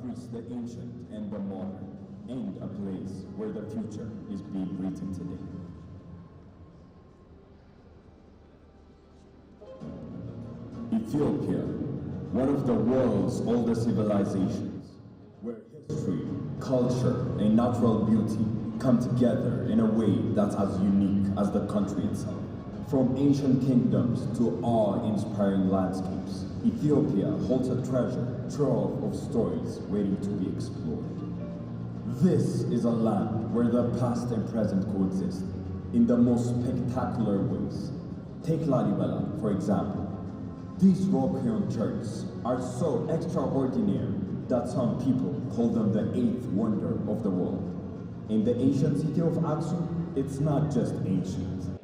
across the ancient and the modern, and a place where the future is being written today. Ethiopia, one of the world's oldest civilizations, where history, culture, and natural beauty come together in a way that's as unique as the country itself. From ancient kingdoms to awe-inspiring landscapes, Ethiopia holds a treasure trove of stories waiting to be explored. This is a land where the past and present coexist in the most spectacular ways. Take Lalibela, for example. These rock-hewn churches are so extraordinary that some people call them the eighth wonder of the world. In the ancient city of Aksum, it's not just ancient.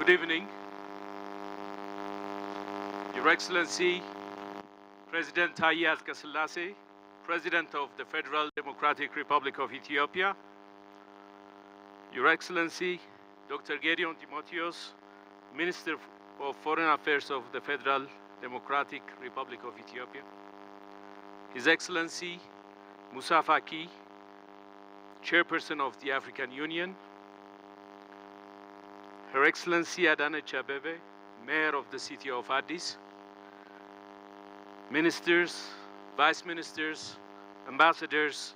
Good evening, Your Excellency, President Taye Asqe-Selassie, President of the Federal Democratic Republic of Ethiopia, Your Excellency, Dr. Gideon Timotheos, Minister of Foreign Affairs of the Federal Democratic Republic of Ethiopia, His Excellency Moussa Faki, Chairperson of the African Union, Her Excellency Adanechi Abebe, Mayor of the city of Addis, Ministers, Vice Ministers, Ambassadors,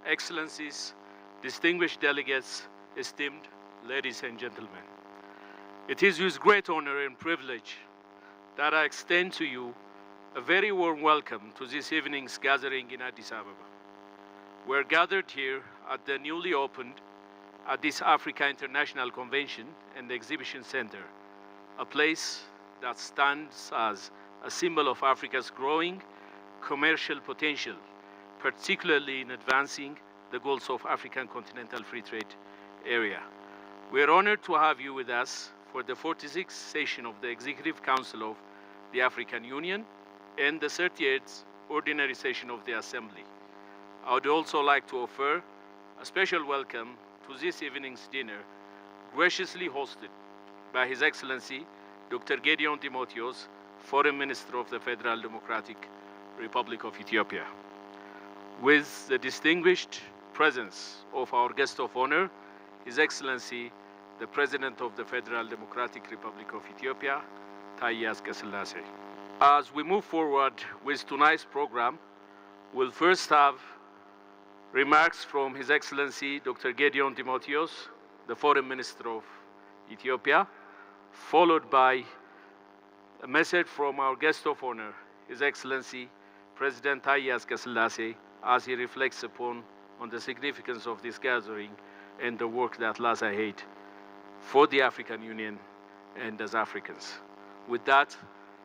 Excellencies, distinguished delegates, esteemed ladies and gentlemen. It is with great honor and privilege that I extend to you a very warm welcome to this evening's gathering in Addis Ababa. We're gathered here at the newly opened Addis Africa International Convention and Exhibition Center, a place that stands as a symbol of Africa's growing commercial potential, particularly in advancing the goals of African Continental Free Trade Area. We are honored to have you with us for the 46th session of the Executive Council of the African Union and the 38th Ordinary Session of the Assembly. I would also like to offer a special welcome to this evening's dinner, graciously hosted by His Excellency Dr. Gideon Timotheos, Foreign Minister of the Federal Democratic Republic of Ethiopia. With the distinguished presence of our guest of honor, His Excellency, the President of the Federal Democratic Republic of Ethiopia, Taye Asqe-Selassie. As we move forward with tonight's program, we'll first have remarks from His Excellency Dr. Gideon Timotheos, the Foreign Minister of Ethiopia, followed by a message from our guest of honor, His Excellency President Taye Asqe-Selassie, as he reflects upon the significance of this gathering and the work that lies ahead for the African Union and as Africans. With that,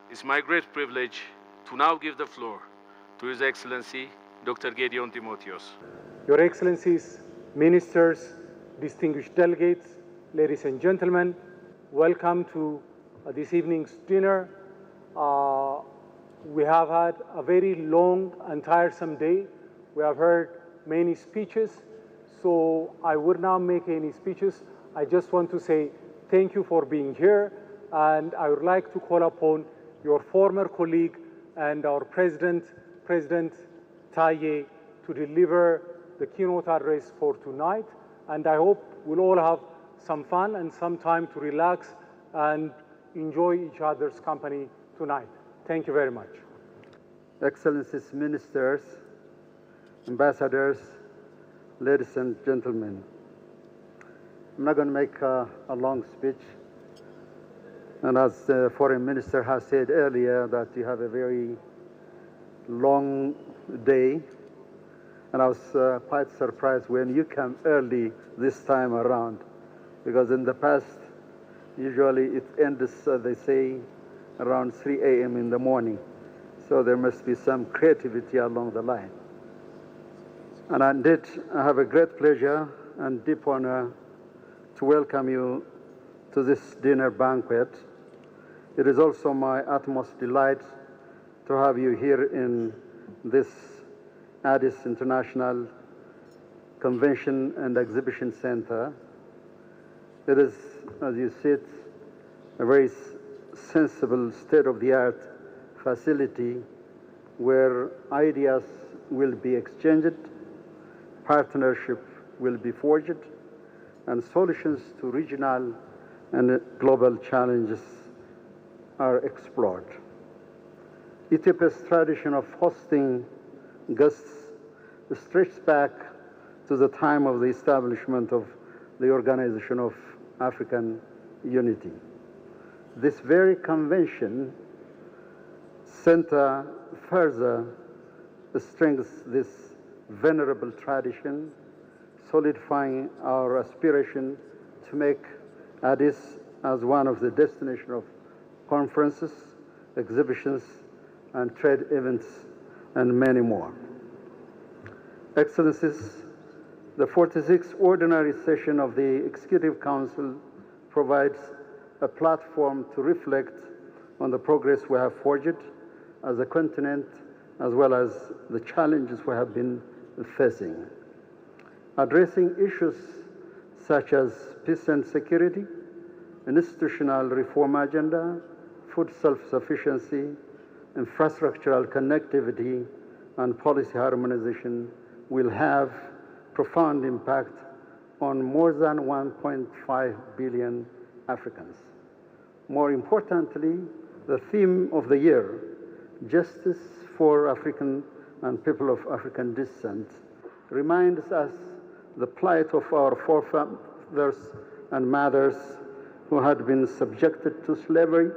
it's my great privilege to now give the floor to His Excellency Dr. Gideon Timotheos. Your Excellencies, Ministers, distinguished delegates, ladies and gentlemen, welcome to this evening's dinner. We have had a very long and tiresome day. We have heard many speeches, so I would not make any speeches. I just want to say thank you for being here, and I would like to call upon your former colleague and our President Taye, to deliver the keynote address for tonight, and I hope we'll all have some fun and some time to relax and enjoy each other's company tonight. Thank you very much. Excellencies, Ministers, Ambassadors, ladies and gentlemen, I'm not going to make a long speech, and as the Foreign Minister has said earlier, that you have a very long day, and I was quite surprised when you come early this time around, because in the past, usually it ends, they say, around 3 a.m. in the morning. So there must be some creativity along the line. And indeed, I have a great pleasure and deep honor to welcome you to this dinner banquet. It is also my utmost delight to have you here in this Addis International Convention and Exhibition Center. It is, as you see, a very sensible, state-of-the-art facility where ideas will be exchanged, partnership will be forged, and solutions to regional and global challenges are explored. Ethiopia's tradition of hosting guests stretches back to the time of the establishment of the Organization of African Unity. This very convention center further strengthens this venerable tradition, solidifying our aspiration to make Addis as one of the destination of conferences, exhibitions, and trade events, and many more. Excellencies, the 46th Ordinary Session of the Executive Council provides a platform to reflect on the progress we have forged as a continent, as well as the challenges we have been facing. Addressing issues such as peace and security, institutional reform agenda, food self-sufficiency, infrastructural connectivity, and policy harmonization will have profound impact on more than 1.5 billion Africans. More importantly, the theme of the year, Justice for African and People of African Descent, reminds us the plight of our forefathers and mothers who had been subjected to slavery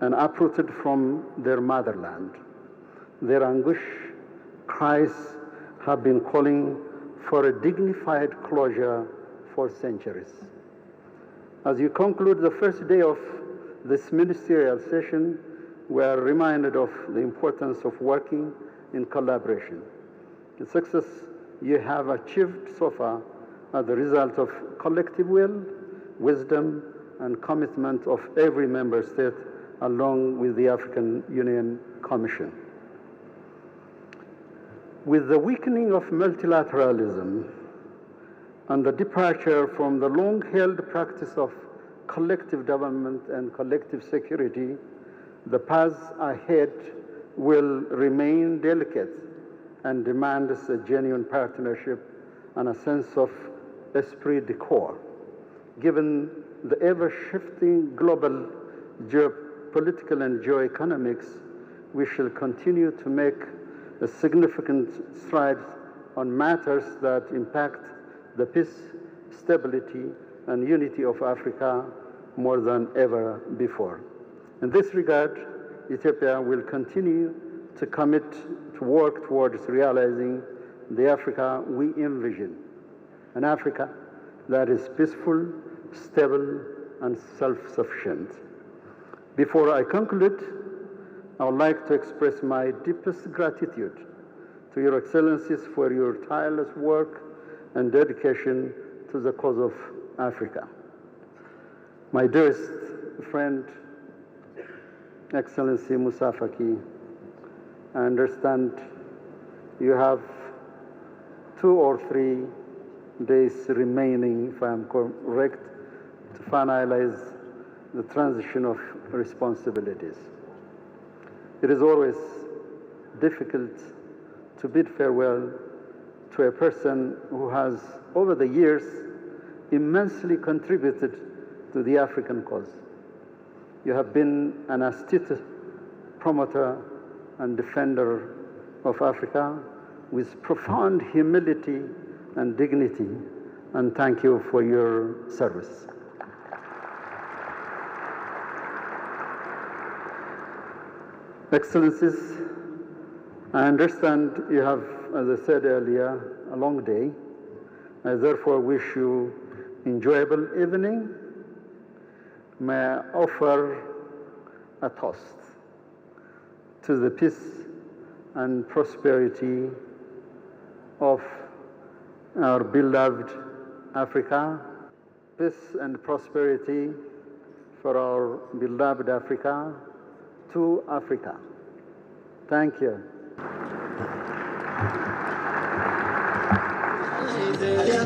and uprooted from their motherland. Their anguish cries have been calling for a dignified closure for centuries. As you conclude the first day of this ministerial session, we are reminded of the importance of working in collaboration. The success you have achieved so far are the result of collective will, wisdom, and commitment of every member state along with the African Union Commission. With the weakening of multilateralism and the departure from the long-held practice of collective development and collective security, the path ahead will remain delicate and demands a genuine partnership and a sense of esprit de corps. Given the ever-shifting global geopolitical and geoeconomics, we shall continue to make a significant strides on matters that impact the peace, stability, and unity of Africa more than ever before. In this regard, Ethiopia will continue to commit to work towards realizing the Africa we envision, an Africa that is peaceful, stable, and self-sufficient. Before I conclude, I would like to express my deepest gratitude to Your Excellencies for your tireless work and dedication to the cause of Africa. My dearest friend, Excellency Moussa Faki, I understand you have 2 or 3 days remaining, if I am correct, to finalize the transition of responsibilities. It is always difficult to bid farewell to a person who has, over the years, immensely contributed to the African cause. You have been an astute promoter and defender of Africa with profound humility and dignity, and thank you for your service. Excellencies, I understand you have, as I said earlier, a long day. I therefore wish you enjoyable evening. May I offer a toast to the peace and prosperity of our beloved Africa, peace and prosperity for our beloved Africa, to Africa. Thank you. Aliya